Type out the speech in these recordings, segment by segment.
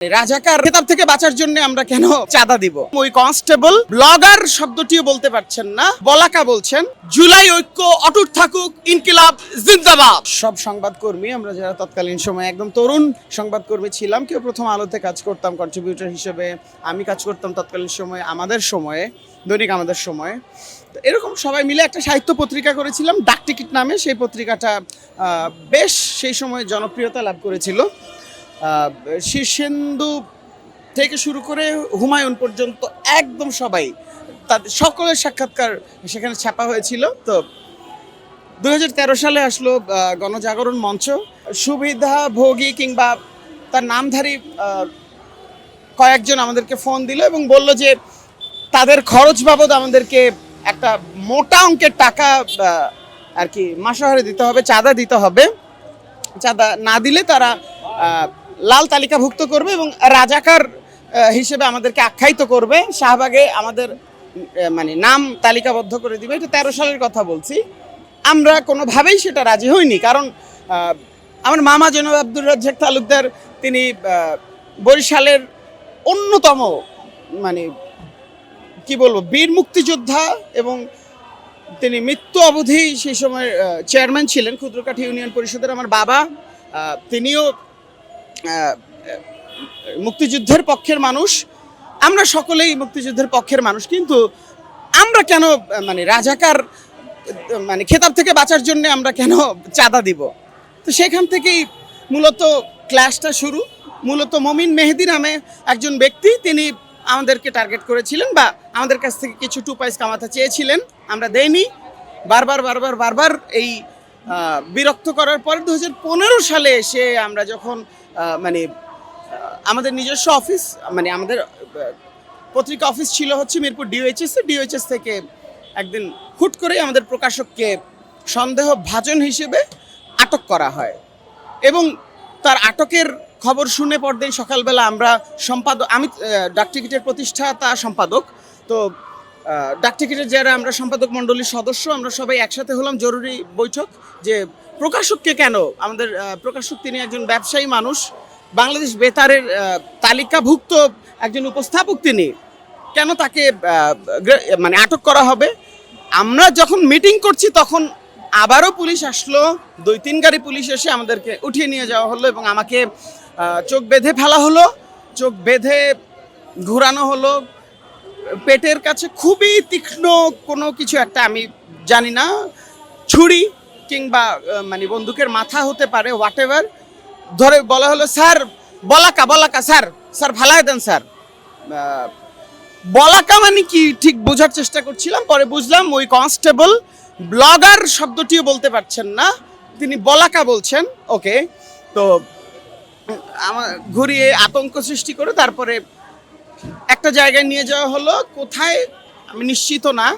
রাজাকার খেতাব থেকে বাঁচার জন্য আমরা কেন চাঁদা দিব? ওই কনস্টেবল ব্লগার শব্দটিও বলতে পারছেন না, বলাকা বলছেন। জুলাই ঐক্য অটুট থাকুক, ইনকিলাব জিন্দাবাদ। সব সংবাদকর্মী আমরা যারা তৎকালীন সময়ে একদম তরুণ সংবাদকর্মী ছিলাম, কেউ প্রথম আলোতে কাজ করতাম কন্ট্রিবিউটর হিসেবে, আমি কাজ করতাম তৎকালীন সময়ে আমাদের সময়ে, দৈনিক আমাদের সময়ে। এরকম সবাই মিলে একটা সাহিত্য পত্রিকা করেছিলাম ডাকটিকিট নামে। সেই পত্রিকাটা বেশ সেই সময় জনপ্রিয়তা লাভ করেছিল। শীর্ষেন্দু থেকে শুরু করে হুমায়ুন পর্যন্ত একদম সবাই, তাদের সকলের সাক্ষাৎকার সেখানে ছাপা হয়েছিল। তো 2013 সালে আসলো গণজাগরণ মঞ্চ। সুবিধাভোগী কিংবা তার নামধারী কয়েকজন আমাদেরকে ফোন দিল এবং বলল যে তাদের খরচ বাবদ আমাদেরকে একটা মোটা অঙ্কের টাকা আর কি মাসহারে দিতে হবে, চাঁদা দিতে হবে। চাঁদা না দিলে তারা লাল তালিকাভুক্ত করবে এবং রাজাকার হিসেবে আমাদেরকে আখ্যায়িত করবে, শাহবাগে আমাদের মানে নাম তালিকাবদ্ধ করে দিবে। এটা 13 সালের কথা বলছি। আমরা কোনোভাবেই সেটা রাজি হইনি, কারণ আমার মামা জনাব আব্দুর রাজ্জাক তালুকদার, তিনি বরিশালের অন্যতম মানে কি বলবো বীর মুক্তিযোদ্ধা এবং তিনি মৃত্যু অবধি সেই সময় চেয়ারম্যান ছিলেন ক্ষুদ্রকাঠি ইউনিয়ন পরিষদের। আমার বাবা তিনিও মুক্তিযুদ্ধের পক্ষের মানুষ, আমরা সকলেই মুক্তিযুদ্ধের পক্ষের মানুষ, কিন্তু আমরা কেন মানে রাজাকার মানে খেতাব থেকে বাঁচার জন্য আমরা কেন চাঁদা দিব? তো সেখান থেকেই মূলত ক্লাসটা শুরু। মূলত মমিন মেহেদি নামে একজন ব্যক্তি, তিনি আমাদেরকে টার্গেট করেছিলেন বা আমাদের কাছ থেকে কিছু 2 পয়সা কামাতে চেয়েছিলেন, আমরা দেইনি। বারবার এই বিরক্ত করার পর 2015 সালে এসে আমরা যখন মানে আমাদের নিজস্ব অফিস, মানে আমাদের পত্রিকা অফিস ছিল হচ্ছে মিরপুর ডিওএইচএস থেকে একদিন হুট করে আমাদের প্রকাশককে সন্দেহভাজন হিসেবে আটক করা হয় এবং তার আটকের খবর শুনে পরদিন সকালবেলা আমরা সম্পাদক, আমি ডাকটিকিটের প্রতিষ্ঠাতা সম্পাদক, তো ডাকটিকিটের যারা আমরা সম্পাদক মণ্ডলীর সদস্য, আমরা সবাই একসাথে হলাম জরুরি বৈঠক যে প্রকাশককে কেন, আমাদের প্রকাশক তিনি একজন ব্যবসায়ী মানুষ, বাংলাদেশ বেতারের তালিকাভুক্ত একজন উপস্থাপক, তিনি কেন তাকে মানে আটক করা হবে। আমরা যখন মিটিং করছি তখন আবারও পুলিশ আসলো, 2-3 গাড়ি পুলিশ এসে আমাদেরকে উঠিয়ে নিয়ে যাওয়া হলো এবং আমাকে চোখ বেঁধে ফেলা হলো, চোখ বেঁধে ঘোরানো হলো। পেটের কাছে খুবই তীক্ষ্ণ কোনো কিছু একটা, আমি জানি না, ছুরি কিংবা মানে বন্দুকের মাথা হতে পারে, হোয়াট এভার, ধরে বলা হলো স্যার বলাকা স্যার ফালায় দেন স্যার। বলাকা মানে কি ঠিক বোঝার চেষ্টা করছিলাম, পরে বুঝলাম ওই কনস্টেবল ব্লগার শব্দটিও বলতে পারছেন না, তিনি বলাকা বলছেন। ওকে, তো আমার ঘুরিয়ে আতঙ্ক সৃষ্টি করে তারপরে একটা জায়গায় নিয়ে যাওয়া হলো, কোথায় আমি নিশ্চিত না।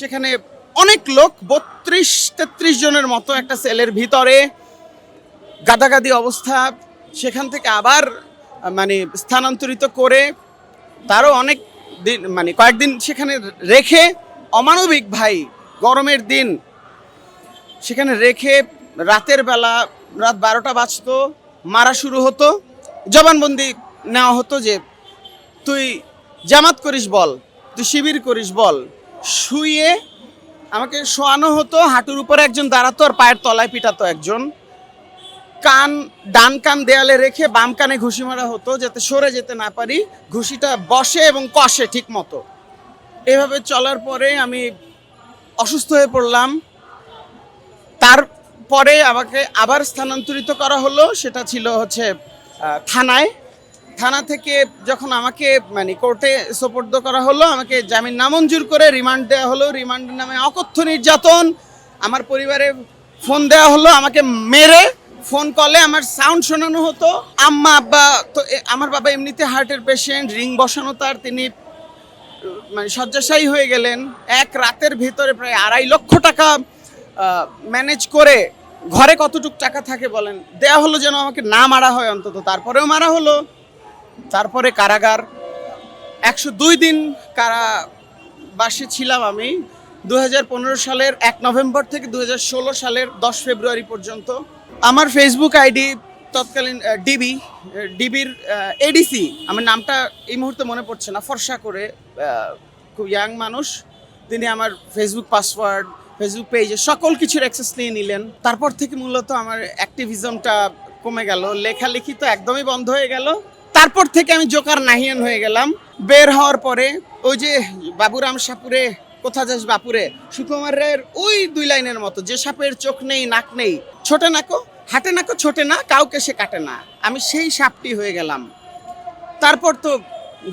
সেখানে অনেক লোক, 32-33 জনের মতো একটা সেলের ভিতরে গাদাগাদি অবস্থা। সেখান থেকে আবার মানে স্থানান্তরিত করে তারও অনেক দিন মানে কয়েকদিন সেখানে রেখে, অমানবিক ভাই, গরমের দিন সেখানে রেখে রাতের বেলা রাত 12টা বাজতো, মারা শুরু হতো, জবানবন্দি নেওয়া হতো যে তুই জামাত করিস বল, তুই শিবির করিস বল। শুয়ে আমাকে শোয়ানো হতো, হাঁটুর উপরে একজন দাঁড়াতো আর পায়ের তলায় পিটাতো একজন। ডান কান দেয়ালে রেখে বাম কানে ঘুষি মারা হতো যাতে সরে যেতে না পারি, ঘুষিটা বসে এবং কষে ঠিক মতো। এভাবে চলার পরে আমি অসুস্থ হয়ে পড়লাম। তারপরে আমাকে আবার স্থানান্তরিত করা হলো, সেটা ছিল হচ্ছে থানা থেকে যখন আমাকে মানে কোর্টে সোপর্দ করা হলো, আমাকে জামিন নামঞ্জুর করে রিমান্ড দেওয়া হলো। রিমান্ডের নামে অকথ্য নির্যাতন, আমার পরিবারে ফোন দেওয়া হলো, আমাকে মেরে ফোন কলে আমার সাউন্ড শোনানো হতো। আম্মা আব্বা, তো আমার বাবা এমনিতে হার্টের পেশেন্ট, রিং বসানো তার, তিনি মানে শয্যাশায়ী হয়ে গেলেন। এক রাতের ভিতরে প্রায় 2.5 লক্ষ টাকা ম্যানেজ করে, ঘরে কতটুক টাকা থাকে বলেন, দেয়া হলো যেন আমাকে না মারা হয় অন্তত, তারপরেও মারা হলো। তারপরে কারাগার, 102 দিন কারাবাসে ছিলাম আমি 2015 সালের 1 নভেম্বর থেকে 2016 সালের 10 ফেব্রুয়ারি পর্যন্ত। আমার ফেসবুক আইডি তৎকালীন ডিবির এডিসি, আমার নামটা এই মুহূর্তে মনে পড়ছে না, ফর্সা করে খুব ইয়াং মানুষ, তিনি আমার ফেসবুক পাসওয়ার্ড, ফেসবুক পেজে সকল কিছুর অ্যাক্সেস নিয়ে নিলেন। তারপর থেকে মূলত আমার অ্যাক্টিভিজমটা কমে গেল, লেখালেখি তো একদমই বন্ধ হয়ে গেল। তারপর থেকে আমি জোকার নাহিয়ান হয়ে গেলাম। বের হওয়ার পরে ওই যে বাবুরাম সাপুরে কোথা যাস বাপুরে, সুকুমার রায়ের ওই 2 লাইনের মতো, যে সাপের চোখ নেই নাক নেই, ছোটে নাকো হাঁটে নাকো ছোটে না, কাউকে সে কাটে না, আমি সেই সাপটি হয়ে গেলাম। তারপর তো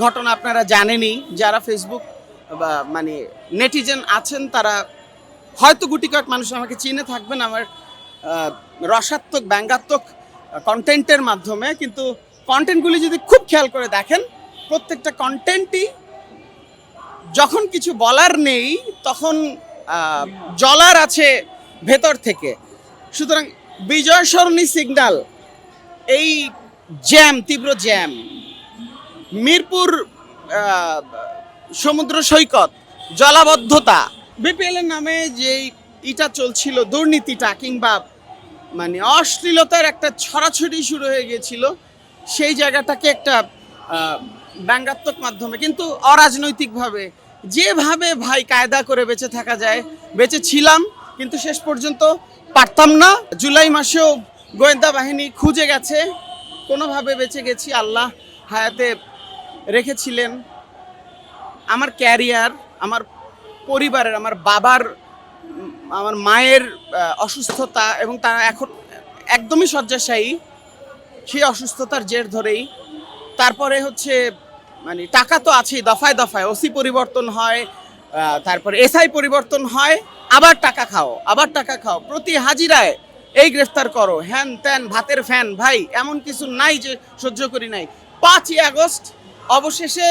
ঘটনা আপনারা জানেনই, যারা ফেসবুক বা মানে নেটিজেন আছেন তারা হয়তো গুটি কয়েক মানুষ আমাকে চিনে থাকবেন আমার রসাত্মক ব্যঙ্গাত্মক কন্টেন্টের মাধ্যমে, কিন্তু কন্টেন্টগুলি যদি খুব খেয়াল করে দেখেন, প্রত্যেকটা কন্টেন্টই যখন কিছু বলার নেই তখন জ্বলার আছে ভেতর থেকে। সুতরাং বিজয় সরণি সিগন্যাল, এই জ্যাম, তীব্র জ্যাম, মিরপুর সমুদ্র সৈকত, জলাবদ্ধতা, বিপিএল এর নামে যে ইটা চলছিল, দুর্নীতিটা কিংবা মানে অশ্লীলতার একটা ছড়াছড়ি শুরু হয়ে গিয়েছিল, সেই জায়গাটাকে একটা ব্যঙ্গাত্মক মাধ্যমে কিন্তু অরাজনৈতিকভাবে যেভাবে ভাই কায়দা করে বেঁচে থাকা যায় বেঁচে ছিলাম, কিন্তু শেষ পর্যন্ত পারতাম না। জুলাই মাসেও গোয়েন্দা বাহিনী খুঁজে গেছে, কোনোভাবে বেঁচে গেছি, আল্লাহ হায়াতে রেখেছিলেন। আমার ক্যারিয়ার, আমার পরিবারের, আমার বাবার, আমার মায়ের অসুস্থতা এবং তারা এখন একদমই শয্যাশায়ী, সেই অসুস্থতার জের ধরেই তারপরে হচ্ছে মানে টাকা তো আছেই, দফায় দফায় ওসি পরিবর্তন হয়, তারপরে এসআই পরিবর্তন হয়, আবার টাকা খাও, আবার টাকা খাও, প্রতি হাজিরায় এই গ্রেফতার করো, হ্যান ত্যান, ভাতের ফ্যান। ভাই এমন কিছু নাই যে সহ্য করি নাই। 5ই আগস্ট অবশেষে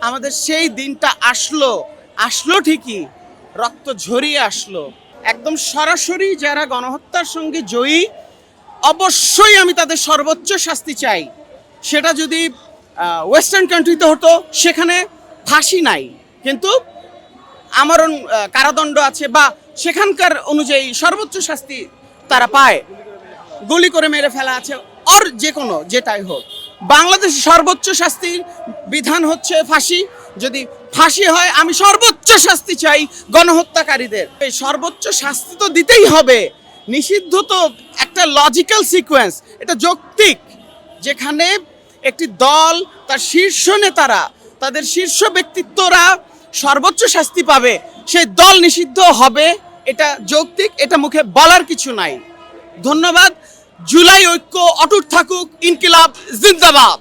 আমাদের সেই দিনটা আসলো ঠিকই, রক্ত ঝরিয়ে আসলো। একদম সরাসরি যারা গণহত্যার সঙ্গে জয়ী, অবশ্যই আমি তাদের সর্বোচ্চ শাস্তি চাই। সেটা যদি ওয়েস্টার্ন কান্ট্রিতে হতো, সেখানে ফাঁসি নাই কিন্তু আমরণ কারাদণ্ড আছে, বা সেখানকার অনুযায়ী সর্বোচ্চ শাস্তি তারা পায়, গুলি করে মেরে ফেলা আছে, আর যে কোনো যেটাই হোক। বাংলাদেশে সর্বোচ্চ শাস্তির বিধান হচ্ছে ফাঁসি। যদি ফাঁসি হয়, আমি সর্বোচ্চ শাস্তি চাই গণহত্যাকারীদের। এই সর্বোচ্চ শাস্তি তো দিতেই হবে। নিষিদ্ধ তো একটা লজিক্যাল সিকোয়েন্স, এটা যৌক্তিক, যেখানে একটি দল, তার শীর্ষ নেতারা, তাদের শীর্ষ ব্যক্তিত্বরা সর্বোচ্চ শাস্তি পাবে, সেই দল নিষিদ্ধ হবে, এটা যৌক্তিক, এটা মুখে বলার কিছু নাই। ধন্যবাদ। জুলাই ঐক্য অটুট থাকুক, ইনকিলাব জিন্দাবাদ।